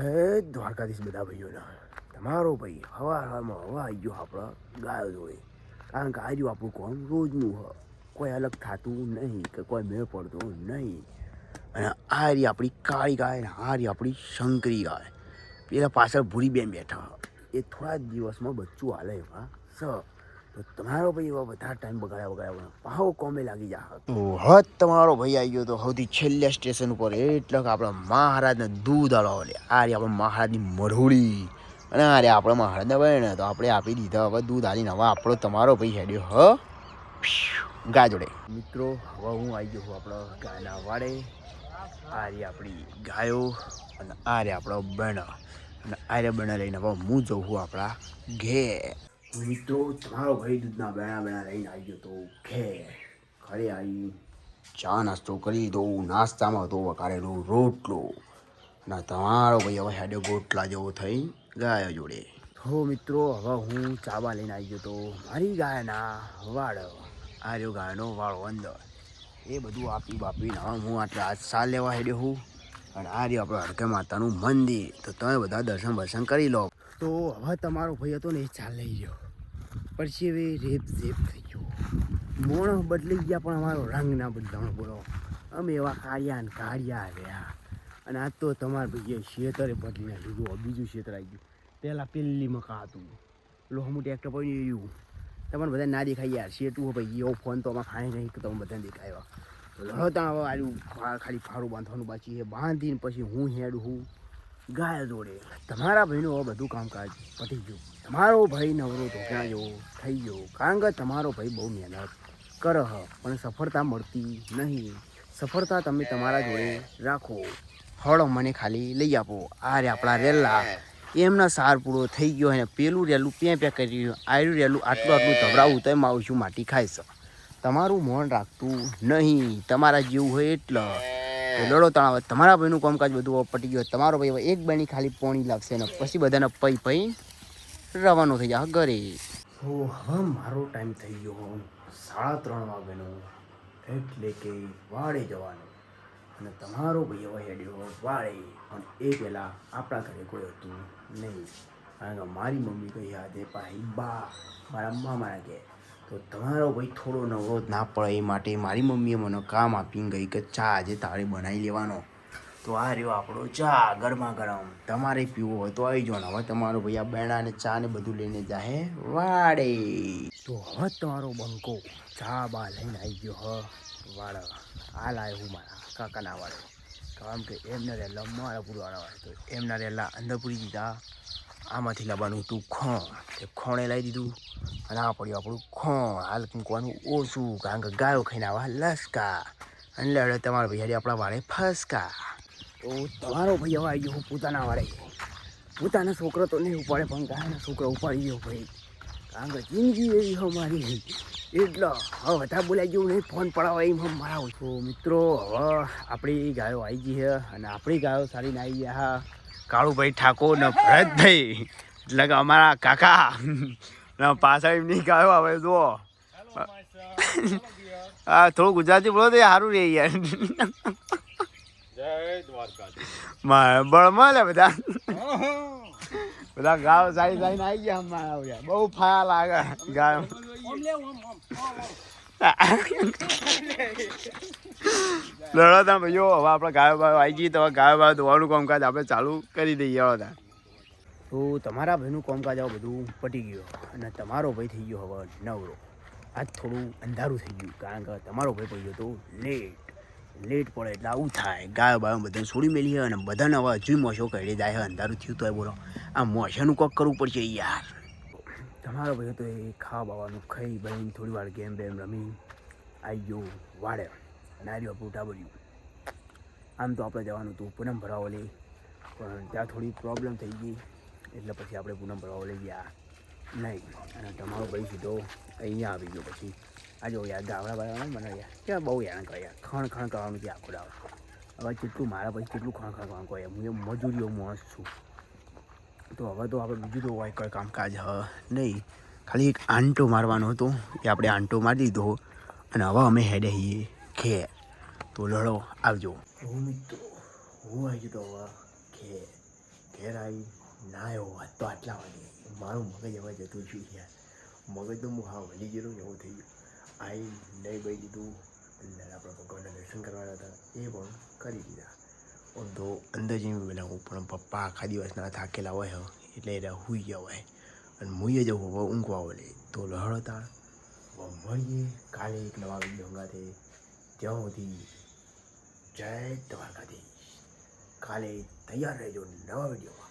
હે દ્વારકાધીશ બધા ભાઈઓના તમારો ભાઈ હવામાં હવા આવી ગયો આપણા ગાયો જોડે. કારણ કે આજુ આપણું કોમ રોજનું હ, કોઈ અલગ થતું નહીં કે કોઈ મેળ પડતો નહીં. અને આ રહી આપણી કાળી ગાય ને આ રહી આપણી શંકરી ગાય. પેલા પાછળ ભૂરી બેન બેઠા, એ થોડા જ દિવસમાં બચ્ચું હાલે એવા સ. તો તમારો ભાઈ એવા વધારે ટાઈમ બગાડ્યા પાહો કોમે લાગી જા. તો હદ તમારો ભાઈ આવી ગયો તો સૌથી છેલ્લા સ્ટેશન ઉપર, એટલે કે આપણા મહારાજને દૂધ આળવા લે. આ રે આપણા મહારાજની મરહુડી અને આ રે આપણા મહારાજને બને તો આપણે આપી દીધા. હવે દૂધ આલીને હવે આપણો તમારો ભાઈ હેડ્યો ગા જોડે. મિત્રો હવે હું આવી ગયો છું આપણા ગાયના વાડે. આ રે આપણી ગાયો અને આ રે આપણો બહેનો અને આ રે બહેનો લઈને હવે હું જઉં છું આપણા ઘેર. મિત્રો તમારો ભાઈ દૂધના બેણા લઈને આવી ગયો તો ઘરે આવી ચા નાસ્તો કરી દઉં. નાસ્તામાં તો વઘારેલો રોટલો ના તમારો ભાઈ હવે હેડ્યો ગોટલા જેવો થઈ ગાયો જોડે. તો મિત્રો હવે હું ચાબા લઈને આવી ગયો તો મારી ગાયના વાડ. આ રહ્યો ગાયનો વાળો અંદર, એ બધું આપી બાપીને હવે હું આટલા આજ સાલ લેવા હેડ્યો હું. અને આ રહ્યું આપણે હડકે માતાનું મંદિર, તો તમે બધા દર્શન કરી લો. તો હવે તમારો ભાઈ હતો ને એ ચાલ લઈ ગયો, પછી હવે રેપ ઝેપ થઈ ગયો. મોણ બદલાઈ ગયા પણ અમારો રંગ ના બદલાણો બોલો. અમે એવા કાળિયા ને કાળિયા રહ્યા. અને આજ તો તમારા ભાઈએ શેતરે બદલીને લીધું, બીજું શેતર આવી ગયું. પહેલાં પેલી મકા હતું લોહમું ટ્રેક્ટર પડી રહ્યું. તમને બધા ના દેખાય યાર, શેતું ભાઈ એવો ફોન તો આમાં ખાઈ નહીં કે તમે બધાને દેખાયો. લડતા હવે આવ્યું ખાલી ફારું બાંધવાનું બાકી છે, બાંધીને પછી હું હેડું હું ગાય જોડે. તમારા ભાઈનું હવે બધું કામકાજ પતી ગયું. તમારો ભાઈ નવરો ધોકણા જેવો થઈ ગયો, કારણ કે તમારો ભાઈ બહુ મહેનત કરે હ પણ સફળતા મળતી નહીં. સફળતા તમે તમારા જોડે રાખો. હળો મને ખાલી લઈ આપો. આ રે આપણા રેલા એમના સાર પૂરો થઈ ગયો અને પેલું રેલું પે કરી રહ્યું. આયરું રેલું આટલું ધબરાવું તો માવું છું માટી ખાય છે. તમારું મોન રાખતું નહીં, તમારા જેવું હોય એટલે લડો તણાવ. તમારા ભાઈનું કામકાજ બધું પટી ગયું. તમારો ભાઈ હવે એક બની ખાલી પોણી લાગશે ને પછી બધાને પઈ રવાનો થઈ જાય ઘરે. તો હવે મારો ટાઈમ થઈ ગયો 3:30 વાગ્યાનો, એટલે કે વાડે જવાનો. અને તમારો ભાઈ હવે હેડ્યો વાડે. અને એ પહેલાં આપણા ઘરે કોઈ હતું નહીં, કારણ કે મારી મમ્મી કહી હાથે પાહી બા મારા મામાના ઘેર. તો તમારો ભાઈ થોડો નવરો ના પડે એ માટે મારી મમ્મીએ મને કામ આપીને ગઈ કે ચા આજે તારે બનાવી લેવાનો. તો આ રહ્યો આપણો ચા ગરમા ગરમ. તમારે પીવો હોય તો આવી જાઓ. હવે તમારો ભાઈ આ બેણા ને ચા ને બધું લઈને જાહે વાડે. તો હવે તમારો બંકો ચા બા લઈને આવી ગયો વાડ. હાલ આવ્યો હું મારા કાકાના વાડે, કારણ કે એમને રહેલા મારા પૂરવાના વાડે. તો એમના રહેલા અંદર પૂરી દીધા. આમાંથી લાવવાનું હતું ખોણ, તે ખોણે લાવી દીધું. અને આ પડ્યું આપણું ખોણ. હાલ મૂકવાનું ઓછું, કારણ કે ગાયો ખાઈને આવા લસકા. અને લડે તમારો ભાઈ આપણા વાડે ફસકા. તો તમારો ભાઈ હવે આવી ગયો પોતાના વાડે. પોતાના છોકરો તો નહીં ઉપાડે પણ ગાયના છોકરો ઉપાડી ગયો ભાઈ, કારણ કે જિંદગી એવી અમારી. એટલે હવે વધારે બોલાઈ ગયું નહીં, ફોન પડાવવા એમ મારા હોય. તો મિત્રો હવે આપણી ગાયો આવી ગઈ છે અને આપણી ગાયો સારી આવી ગયા હા. કાળુભાઈ ઠાકોર ને ભરતભાઈ એટલે કે અમારા કાકા ને પાછળ એમની ગાયો આવે જુઓ. હા થોડું ગુજરાતી બોલો તો સારું રહે યાર. બળમાં લે બધા ગાયો સારી સારી આવી ગયા અમારા. બહુ ફાયા લાગે ગાયો. લડતા ભાઈઓ હવે આપણે ગાયો બાયો આવી ગઈ, તો હવે ગાયો બાયો ધોવાનું કામકાજ આપણે ચાલુ કરી દઈએ હતા. તો તમારા ભાઈનું કામકાજ હવે બધું પટી ગયું અને તમારો ભાઈ થઈ ગયો હવે નવરો. આજ થોડું અંધારું થઈ ગયું, કારણ કે તમારો ભાઈ પડ્યો તો લેટ પડે એટલે આવું થાય. ગાયો બાયો બધાને છોડી મેલી અને બધાને હવે હજુ મોશો કરી જાય. અંધારું થયું તો બોલો આ મોશાનું કોક કરવું પડશે યાર. તમારો ભાઈ તો એ ખાવા બાવાનું ખાઈ બની થોડી વાર ગેમ બેમ રમી આવી ગયો વાડે. અને આ રહ્યું આપણું ટાબર્યું. આમ તો આપણે જવાનું હતું પૂનમ ભરાવો લઈ, પણ ત્યાં થોડી પ્રોબ્લેમ થઈ ગઈ એટલે પછી આપણે પૂનમ ભરાવો લઈ ગયા નહીં. અને તમારો ભાઈ સીધો અહીંયા આવી ગયો. પછી આજે યાર ગાવડા બાવડા મને યાર ત્યાં બહુ હેરાન કરે યાર. ખણ કરવાનું છે આખો દાવ. હવે કેટલું મારા પછી કેટલું ખણ કરવાનું કહે. હું એ મજૂરીઓ માણસ છું. તો હવે તો આપણે બીજું તો હોય કોઈ કામકાજ નહીં, ખાલી એક આંટો મારવાનો હતો એ આપણે આંટો મારી દીધો. અને હવે અમે હેડે છીએ ઘેર. તો લડો આવજો. હું મિત્રો હું આવી ગયો હવે ઘેર. ઘેર આવી નાયો વાત તો આટલા વાગે મારું મગજ હવે જતું છું યાર મગજ તો હું હા વળી ગયેલું ને એવું થઈ ગયું આવી નહીં ભાઈ દીધું અંદર આપણા ભગવાનના દર્શન કરવાના હતા એ પણ કરી દીધા આમ તો અંદર જઈને પેલા હું પણ પપ્પા આખા દિવસના થાકેલા હોય એટલે એ હુઈ ગયા હોય અને મુઈએ જવું હવે ઊંઘવા વળે તો લહળ હતા મળીએ કાલે એક નવા વિડીયો હંગાથે ત્યાં સુધી જય દ્વારકાધીશ કાલે તૈયાર રહેજો નવા વિડીયોમાં